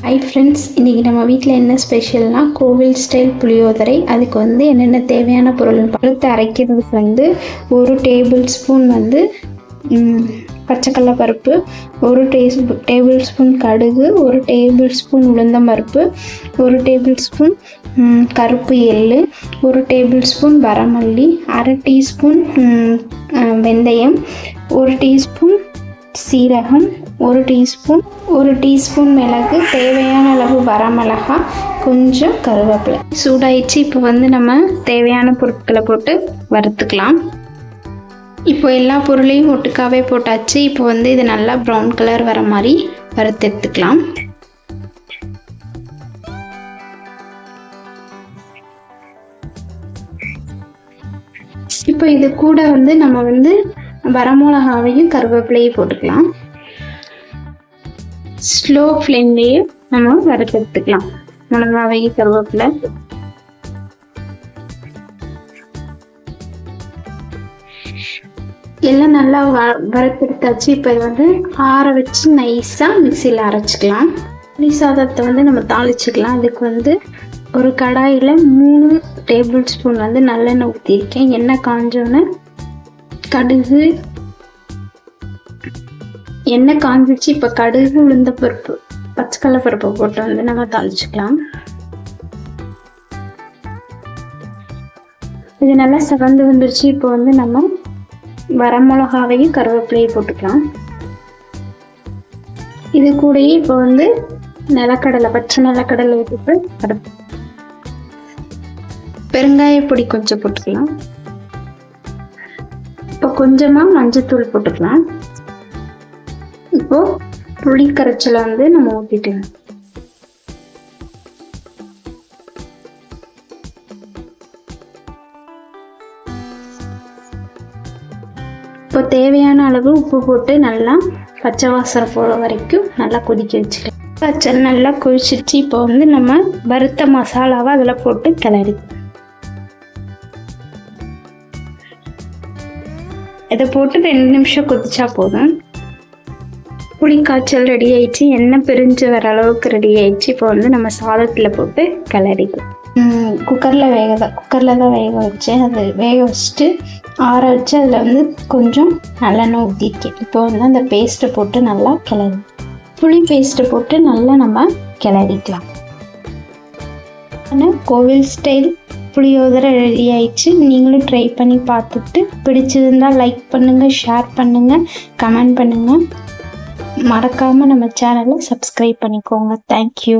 Hi friends, இன்றைக்கி நம்ம வீட்டில் என்ன ஸ்பெஷல்னால் கோவில் ஸ்டைல் புளியோதரை. அதுக்கு என்னென்ன தேவையான பொருள் பழுத்து அரைக்கிறதுக்கு ஒரு டேபிள் ஸ்பூன் பச்சைக்கடலை பருப்பு, ஒரு டேபிள் ஸ்பூன் கடுகு, ஒரு டேபிள் ஸ்பூன் உளுந்தம் பருப்பு, ஒரு டேபிள் ஸ்பூன் கருப்பு எள்ளு, ஒரு டேபிள் ஸ்பூன் வரமல்லி, அரை டீஸ்பூன் வெந்தயம், ஒரு டீஸ்பூன் சீரகம், ஒரு டீஸ்பூன் மிளகு, தேவையான அளவு வரமிளகாய், கொஞ்சம் கருவேப்பிலை. சூடாயிடுச்சு. இப்போ நம்ம தேவையான பொருட்களை போட்டு வறுத்துக்கலாம். இப்போ எல்லா பொருளையும் ஒட்டுக்காவே போட்டாச்சு. இப்போ இது நல்லா ப்ரௌன் கலர் வர மாதிரி வறுத்து எடுத்துக்கலாம். இப்போ இது கூட நம்ம வரமிளகாவையும் கருவேப்பிலையும் போட்டுக்கலாம். ஸ்லோ ஃப்ளேம்லேயே நம்ம வறுத்து எடுத்துக்கலாம். மிளகாவையும் கருவேப்பிலை எல்லாம் நல்லா வறுத்தெடுத்தாச்சு. இப்போ ஆற வச்சு நைஸாக மிக்சியில் அரைச்சிக்கலாம். புளி சாதத்தை நம்ம தாளிச்சிக்கலாம். அதுக்கு ஒரு கடாயில் 3 டேபிள் ஸ்பூன் நல்லெண்ணெய் ஊற்றிருக்கேன். எண்ணெய் காஞ்சோன்னே கடுகு, எண்ணெய் காஞ்சிச்சு. இப்போ கடுகு, உளுந்த பருப்பு, பச்சைக்கடலை பருப்பை போட்டு நம்ம தாளிச்சிக்கலாம். இது நல்லா செவந்து வந்துருச்சு. இப்போ நம்ம வரமிளகாவையும் கருவேப்பிலையும் போட்டுக்கலாம். இது கூடயே இப்போ நிலக்கடலை, பச்சை நிலக்கடலை போட்டு பெருங்காய பொடி கொஞ்சம் போட்டுக்கலாம். இப்போ கொஞ்சமாக மஞ்சத்தூள் போட்டுக்கலாம். இப்போ புளி கரைச்சலை நம்ம ஊற்றிட்டுலாம். இப்போ தேவையான அளவு உப்பு போட்டு நல்லா பச்சை வாசனை போகிற வரைக்கும் நல்லா கொதிக்க வச்சுக்கலாம். பச்சை நல்லா கொதிச்சிருச்சு. இப்போ நம்ம வறுத்த மசாலாவை அதில் போட்டு கிளறி இதை போட்டு 2 நிமிஷம் கொதிச்சா போதும். புளி காய்ச்சல் ரெடி ஆயிடுச்சு. எண்ணெய் பிரிஞ்சு வர அளவுக்கு ரெடி ஆயிடுச்சு. இப்போ நம்ம சாதத்தில் போட்டு கிளறிக்கும். குக்கரில் தான் வேக வச்சேன். அது வேக வச்சுட்டு ஆற வச்சு அதில் கொஞ்சம் நல்லெண்ணெய் ஊற்றிருக்கேன். இப்போ அந்த பேஸ்ட்டை போட்டு நல்லா கிளறி, புளி பேஸ்ட்டை போட்டு நல்லா நம்ம கிளறிக்கலாம். ஆனால் கோவில் ஸ்டைல் புளியோதரை ரெடி ஆயிடுச்சு. நீங்களும் ட்ரை பண்ணி பார்த்துட்டு பிடிச்சிருந்தால் லைக் பண்ணுங்கள், ஷேர் பண்ணுங்கள், கமெண்ட் பண்ணுங்கள். மறக்காமல் நம்ம சேனலை சப்ஸ்கிரைப் பண்ணிக்கோங்க. தேங்க்யூ.